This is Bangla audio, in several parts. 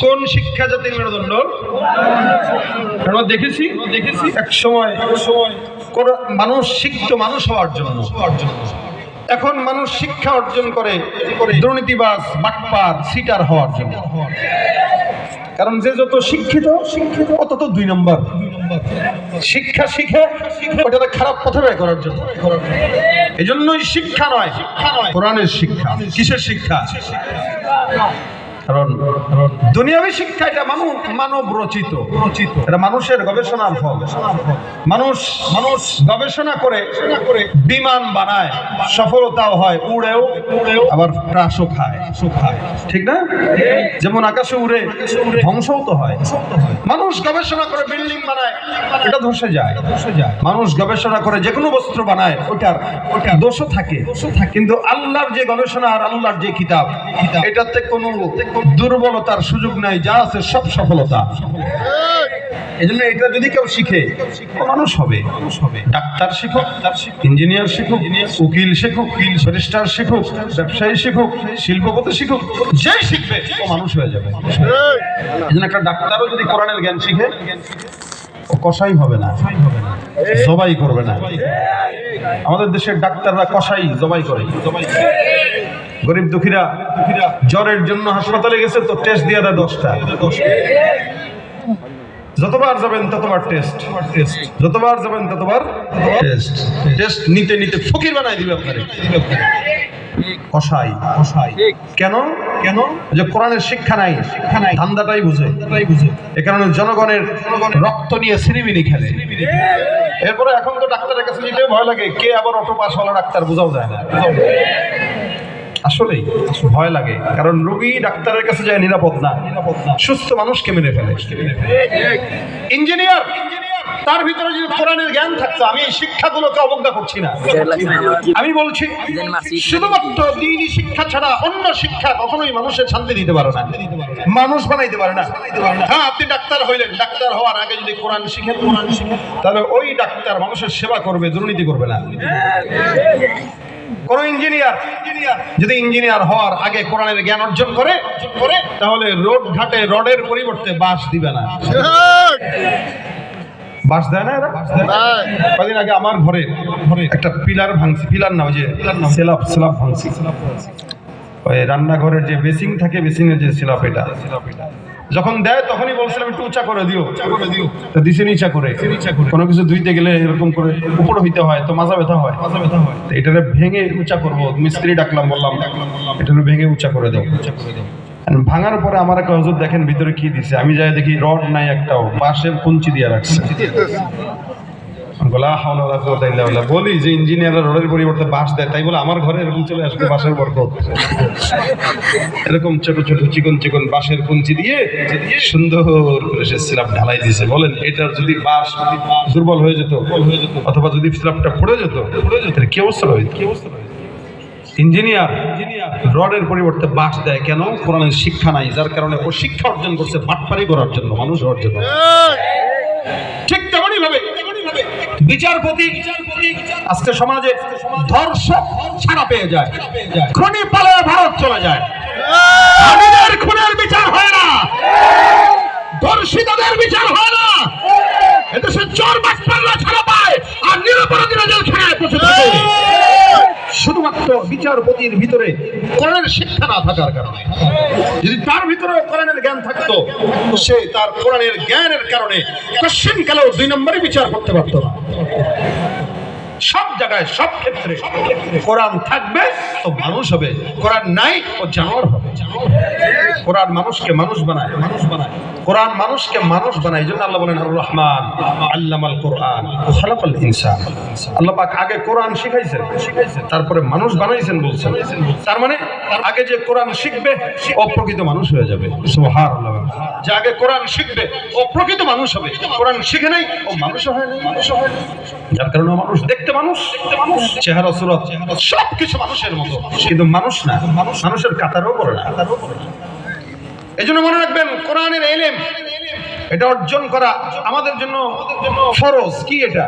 কোন শিক্ষা জাতির মেরুদণ্ড? আমরা দেখেছি এক সময় মানুষ শিখত মানুষ হওয়ার জন্য। এখন মানুষ শিক্ষা অর্জন করে দুর্নীতিবাজ, বাটপার, সিটার হওয়ার জন্য। কারণ যে যত শিক্ষিত অত তো 2 নম্বর। শিক্ষা শিখে ওটাকে খারাপ পথে ব্যয় করার জন্য। এই জন্যই শিক্ষা নয়, কোরআনের শিক্ষা। কিসের শিক্ষা? কারণ দুনিয়াবী শিক্ষা এটা মানব রচিত, এটা মানুষের গবেষণার ফল। মানুষ গবেষণা করে বিমান বানায়, সফলতাও হয়, উড়েও আবার হ্রাসও খায়। ঠিক না? যেমন আকাশে উড়ে ধ্বংসও তো হয়। মানুষ গবেষণা করে বিল্ডিং বানায়, এটা ধসে যায়। মানুষ গবেষণা করে যে কোনো বস্ত্র বানায়, ওটার দোষও থাকে। কিন্তু আল্লাহর যে গবেষণা আর আল্লাহর যে কিতাব, এটাতে কোনো দুর্বলতার সুযোগ নাই, যা আছে সব সফলতা। এই জন্য এটা যদি কেউ শিখে মানুষ হবে। ডাক্তার শিখুক, ইঞ্জিনিয়ার শিখুক, উকিল শিখুক, ব্যারিস্টার শিখুক, ব্যবসায়ী শিখুক, শিল্পপতি শিখুক, যে শিখবে ও মানুষ হয়ে যাবে। এই জন্য একটা ডাক্তারও যদি কোরআনের জ্ঞান শিখে, ও কসাই হবে না, জবাই করবে না। আমাদের দেশের ডাক্তাররা কসাই, জবাই করে। গরিব দুঃখীরা জ্বরের জন্য হাসপাতালে গেছে তো টেস্ট দিয়ে দেয় 10টা। যতবার যাবেন ততবার টেস্ট, যতবার যাবেন ততবার টেস্ট নিতে ফকির বানাই দিবে আপনারে। কসাই কেন? যে কোরআনের শিক্ষা নাই, ধান্দাটাই বুঝে। এ কারণে জনগণের রক্ত নিয়ে সিনেমিনি খেলে। এরপরে এখন তো ডাক্তারের কাছে যেতে ভয় লাগে, কে আবার অটো পাস হলো ডাক্তার বোঝাও যায় না। আসলেই ভয় লাগে, কারণ রোগী ডাক্তারের কাছে যায় নিরাপদ না, সুস্থ মানুষকে মেরে ফেলে। ইঞ্জিনিয়ার, তার ভিতরে যদি কোরআনের জ্ঞান থাকতো, আমি এই শিক্ষাগুলোকে অবজ্ঞা করছি না, আমি বলছি শুধুমাত্র দ্বীনি শিক্ষা ছাড়া অন্য শিক্ষা কখনোই মানুষের শান্তি দিতে পারে না, মানুষ বানাইতে পারে না। হ্যাঁ, আপনি ডাক্তার হইলেন, ডাক্তার হওয়ার আগে যদি কোরআন শিখেন, তাহলে ওই ডাক্তার মানুষের সেবা করবে, দুর্নীতি করবে না। কোন ইঞ্জিনিয়ার যদি ইঞ্জিনিয়ার হওয়ার আগে কোরআনের জ্ঞান অর্জন করে, তাহলে রোড ঘাটে রডের পরিবর্তে বাঁশ দিবে না। বাঁশ দেয় না এরা। কদিন আগে আমার ঘরে একটা পিলার ভাঙছি, পিলার না, ওই যে স্ল্যাব ভাঙছি। ওই রান্নাঘরের যে বেসিং থাকে, বেসিংয়ের যে স্ল্যাব, এটা যখন দেয় তখনই বলছিলাম একটু উঁচা করে দিও, তো দিছে নিচা করে। কোনো কিছু ধুইতে গেলে এরকম করে উপরে হইতে হয়, তো মাজা ব্যথা হয়। এটারে ভেঙে উঁচা করবো, মিস্ত্রি ডাকলাম, বললাম এটারে ভেঙে উঁচা করে দাও। ভাঙার পরে আমার একটা হুজুর দেখেন ভিতরে কি দিছে, আমি যাই দেখি রড নাই একটাও, পাশে কুঞ্চি দিয়ে রাখছে। বলি যে ইঞ্জিনিয়াররা রডের পরিবর্তে বাঁশ দেয়, তাই বলে আমার ঘরে এরকম চলে আসবে বাঁশের বরকত। এরকম ছোট ছোট চিকন বাঁশের কুঞ্চি দিয়ে সুন্দর করে সে স্ল্যাব ঢালাই দিয়েছে। বলেন, এটার যদি বাঁশ দুর্বল হয়ে যেত, অথবা যদি স্ল্যাবটা পড়ে যেত, কি অবস্থা হইত? ইঞ্জিনিয়ার রডের পরিবর্তে বাঁশ দেয় কেন? কোরআনের শিক্ষা নাই, যার কারণে ও শিক্ষা অর্জন করছে বাটপারি করার জন্য, মানুষ হওয়ার জন্য। ঠিক তেমনই ভাবে বিচারপতি আজকে সমাজে ধর্ষক ছাড়া পেয়ে যায়, খুনি পালায় ভারত চলে যায়, খুনের বিচার হয় না, ধর্ষিতদের বিচার হয় না, এদেশে চোর বাটপাররা ছাড়া পায়, আর নিরপরাধীরা জেলখানায় বসে থাকে। শুধুমাত্র বিচারপতির ভিতরে কোরআনের শিক্ষা না থাকার কারণে। যদি তার ভিতরে কোরআনের জ্ঞান থাকতো, সে তার কোরআনের জ্ঞানের কারণে কোশ্চেন কালেও 2 নম্বরে বিচার করতে পারত না। সব জায়গায়, সব ক্ষেত্রে কোরআন থাকবে তো মানুষ হবে, কোরআন নাই ও জানোয়ার হবে। কোরআন মানুষকে মানুষ বানায়, কোরআন মানুষকে মানুষ বানায়। এই জন্য আল্লাহ বলেন, আর রহমান আল্লামাল কোরআন খালাকাল ইনসান। আল্লাহ পাক আগে কোরআন শিখাইছেন, তারপরে মানুষ বানাইছেন বলছেন। তার মানে আগে যে কোরআন শিখবে ও প্রকৃত মানুষ হয়ে যাবে। সুবহানাল্লাহ। যে আগে কোরআন শিখবে ও প্রকৃত মানুষ হবে, কোরআন শিখে নাই ও মানুষ হয় না। যার কারণে মানুষ দেখতে মানুষ, চেহারা সুরত সবকিছু মানুষের মতো, কিন্তু মানুষ না, মানুষের কাতারও পড়ে না। এই জন্য মনে রাখবেন, কোরআনের ইলম এটা অর্জন করা আমাদের জন্য ফরজ। কি এটা?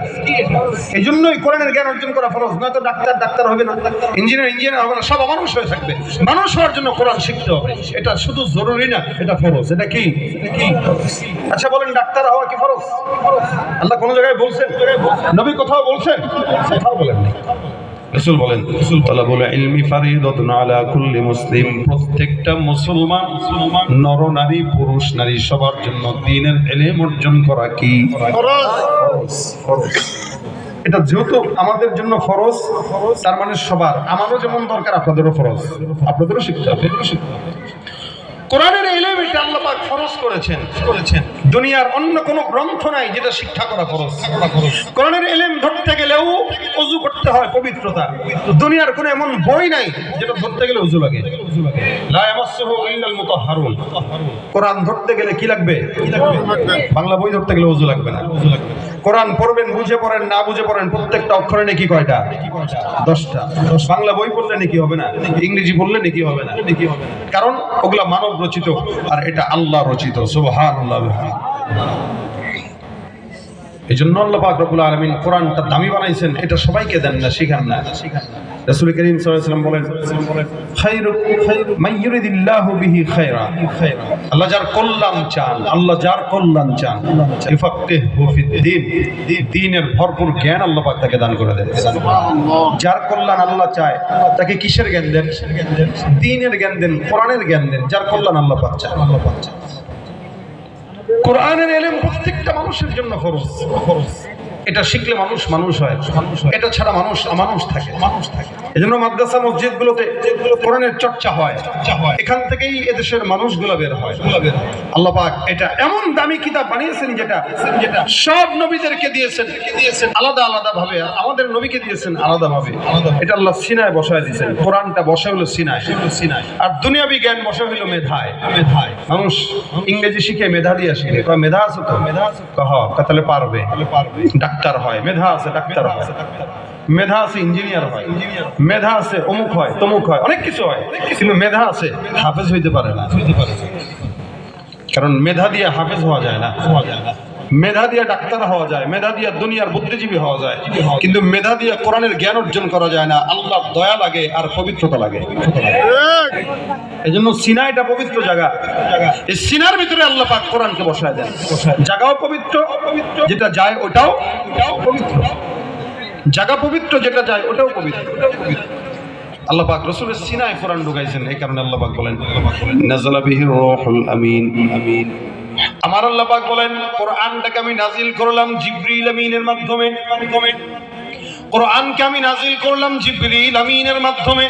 এই জন্যই কোরআনের জ্ঞান অর্জন করা ফরজ। নয়তো ডাক্তার হবে না, ইঞ্জিনিয়ার হবে না, সব অমানুষ হয়ে থাকবে। মানুষ হওয়ার জন্য কোরআন শিখতে হবে। এটা শুধু জরুরি না, এটা ফরজ। এটা কি? আচ্ছা বলেন, ডাক্তার হওয়া কি ফরজ? আল্লাহ কোন জায়গায় বলছেন? নবী কোথাও বলছেন? কোথাও বলেন না। রাসূল বলেন, তালাবুল ইলমি ফারিদাতুন আলা কুল্লি মুসলিম, প্রত্যেকটা মুসলমান নর নারী পুরুষ নারী সবার জন্য দ্বীনের ইলম অর্জন করা কি ফরজ। এটা যেহেতু আমাদের জন্য ফরজ, তার মানে সবার, আমারও যেমন দরকার আপনাদেরও ফরজ, আপনাদেরও শিখতে হবে। কোরআনের ইলম এটা আল্লাহ পাক ফরজ করেছেন। দুনিয়ার অন্য কোনো গ্রন্থ নাই যেটা শিক্ষা করা ফরজ। কোরআনের ইলম ধরতে গেলেও ওযু করতে হয়, পবিত্রতা। দুনিয়ার কোনো এমন বই নাই যেটা ধরতে গেলে ওযু লাগে। লা ইয়ামাসসুহু ইল্লাল মুতাহহারুন। কোরআন ধরতে গেলে কি লাগবে? বাংলা বই ধরতে গেলে ওযু লাগবে না। কোরআন পড়বেন, বুঝে পড়েন না বুঝে পড়েন, প্রত্যেকটা অক্ষরে নেকি কয়টা? 10টা। বাংলা বই পড়লে নেকি হবে না, ইংরেজি পড়লে নেকি হবে না। কারণ ওগুলা মানব রচিত, আর এটা আল্লাহ রচিত। সুবহানাল্লাহ। এই জন্য আল্লাহ পাক রব্বুল আলামিন কোরআনটা দামি বানাইছেন। এটা সবাইকে দেন না, শিখান না। রাসূল কারীম সাল্লাল্লাহু আলাইহি ওয়াসাল্লাম বলেন, খায়রু মান ইউরিদিল্লাহু বিহি খায়রা। আল্লাহ যার কল্যাণ চান, আল্লাহ যার কল্যাণ চান, ইফাক্কিহু ফিদ্দীন, দ্বীনের ভরপুর জ্ঞান আল্লাহ পাক তাকে দান করে দেন। সুবহানাল্লাহ। যার কল্যাণ আল্লাহ চায় তাকে কিসের জ্ঞান দেন? দ্বীনের জ্ঞান দেন, কোরআনের জ্ঞান দেন। যার কল্যাণ আল্লাহ পাক চায়। কোরআনের ইলম প্রত্যেকটা মানুষের জন্য ফরজ। এটা শিখলে মানুষ হয়, এটা ছাড়া মানুষ অমানুষ থাকে। এজন্য মাদ্রাসা মসজিদগুলোতে কোরআনের চর্চা হয়। এখান থেকেই এদেশের মানুষগুলো বের হয়। আল্লাহ পাক এটা এমন দামি কিতাব বানিয়েছেন যেটা সব নবীদেরকে দিয়েছেন আলাদা আলাদা ভাবে, আমাদের নবীকে দিয়েছেন আলাদা ভাবে। এটা আল্লাহ সিনায় বসায় দিয়েছেন। কোরআনটা বসা হলো সিনায়, আর দুনিয়াবি জ্ঞান বসা হলো মেধায়। মানুষ ইংরেজি শিখে মেধা দিয়ে শিখে, কয় মেধা আছে তো, তাহলে পারবে, ডাক্তার হয়। মেধা আছে, ডাক্তার হয়। মেধা আছে, ইঞ্জিনিয়ার হয়। মেধা আছে, অমুক হয়, তমুক হয়, অনেক কিছু হয়। কিন্তু মেধা আছে, হাফেজ হইতে পারে না। কারণ মেধা দিয়ে হাফেজ হওয়া যায় না। মেধা দিয়ে ডাক্তার হওয়া যায়, মেধা দিয়ে দুনিয়ার বুদ্ধিজীবী হওয়া যায়, কিন্তু মেধা দিয়ে কোরআনের জ্ঞান অর্জন করা যায় না। আল্লাহর দয়া লাগে আর পবিত্রতা লাগে। এই জন্য সিনা এটা পবিত্র জায়গা। এই সিনার ভিতরে আল্লাহ পাক কোরআনকে বসায় দেন। জায়গাও পবিত্র, যেটা যায় ওটাও পবিত্র। জায়গা পবিত্র, যেটা যায় ওটাও পবিত্র। আল্লাহ পাক রাসূলের সিনায় কোরআন ঢুকাইছেন। এই কারণে আল্লাহ পাক বলেন, নাযালা বিহির রূহুল আমিন। আমার আল্লাহ পাক বলেন, কোরআনটাকে আমি নাজিল করলাম জিবরিল আমিনের মাধ্যমে। কোরআনকে আমি নাজিল করলাম জিবরিল আমিনের মাধ্যমে।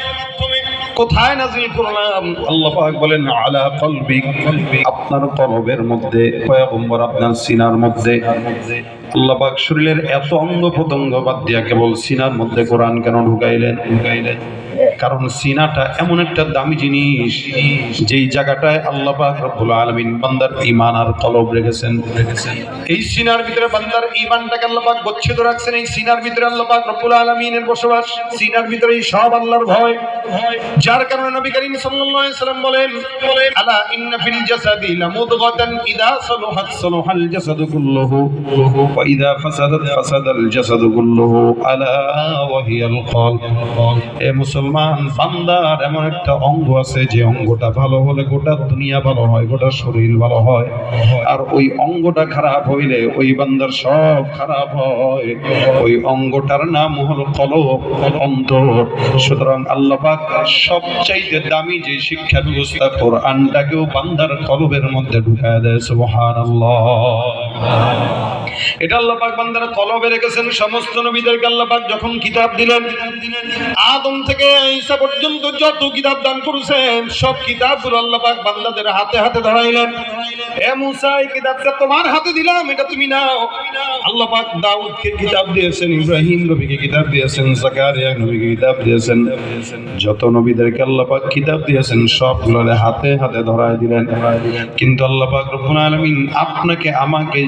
কোথায় নাজিল করলাম? আল্লাহ পাক বলেন, আলা কলবিক, আপনার কলবের মধ্যে, পয়গম্বর আপনার সিনার মধ্যে। আল্লাহ পাক শরীরের এত অঙ্গ প্রত্যঙ্গ বাদ দিয়া কেবল সিনার মধ্যে কোরআন কেন ঢুকাইলেন? কারণ সিনাটা এমন একটা দামি জিনিস, যেই জায়গাটায় আল্লাহ পাক রব্বুল আলামিন বান্দার ঈমান আর কলব রেখেছেন। এই সিনার ভিতরে বান্দার ঈমানটাকে আল্লাহ পাক গচ্ছিত রাখছেন। এই সিনার ভিতরে আল্লাহ পাক রব্বুল আলামিনের বসবাস। সিনার ভিতরেই সব আল্লাহর ভয়। যার কারণে নবী করিম সাল্লাল্লাহু আলাইহি ওয়াসাল্লাম বলেন, আলা ইন্না ফিল জাসাদি লামুদগাতান ইযা সালাহাত সালাহাল জাসাদু কুল্লুহু ওয়া ইযা ফাসাদাত ফাসাদাল জাসাদু কুল্লুহু আলা ওয়া হিয়াল কলব। এ মুসলমান, বান্দার এমন একটা অঙ্গ আছে যে অঙ্গটা ভালো হলে গোটা দুনিয়া ভালো হয়, গোটা শরীর ভালো হয়। আর ওই অঙ্গটা খারাপ হইলে ওই বান্দার সব খারাপ হয়। ওই অঙ্গটার নাম হলো কলব, অন্তর। সুতরাং আল্লাহ পাক সবচাইতে দামি যে শিক্ষা ব্যবস্থা, কোরআনটাকেও বান্দার কলবের মধ্যে ঢুকায় দেয়। সুবহানাল্লাহ। এটা আল্লাহ পাক বান্দার কলবে রেখেছেন। সমস্ত নবীদেরকে আল্লাহ পাক যখন কিতাব দিলেন, আদম থেকে ঈসা পর্যন্ত যত কিতাব দান করেছেন, সব কিতাবগুলো আল্লাহ পাক বান্দাদের হাতে হাতে ধরাইলেন। এ মুসা, এই কিতাবটা তোমার হাতে দিলাম, এটা তুমি নাও। আল্লাহ পাক দাউদকে কিতাব দিয়েছেন, ইব্রাহিম নবীকে কিতাব দিয়েছেন, জাকারিয়া নবীকে কিতাব দিয়েছেন। যত নবীদেরকে আল্লাহ পাক কিতাব দিয়েছেন সবগুলো হাতে হাতে ধরায় দিলেন। কিন্তু আল্লাহ পাক রব্বুল আলামিন আপনাকে আমাকে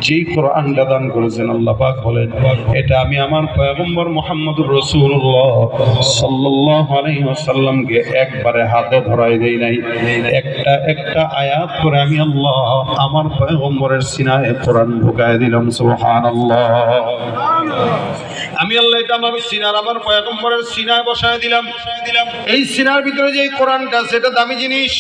যেই কোরআনটা দান করেছেন আল্লাহ পাক বলেন এটা আমি আমার পয়গম্বর মুহাম্মদুর রাসূলুল্লাহ সাল্লাল্লাহু আলাইহি ওয়াসাল্লামকে একবারে হাতে ধরাই দেই নাই, একটা একটা আয়াত করে আমি আল্লাহ আমার পয়গম্বরের সিনায় কোরআন ঢুকায় দিলাম। সুবহানাল্লাহ। আমি আল্লাহ এটা আমার সিনার আমার পয়গম্বরের সিনায় বসায় দিলাম। এই সিনার ভিতরে যে কোরআনটা সেটা দামি জিনিস।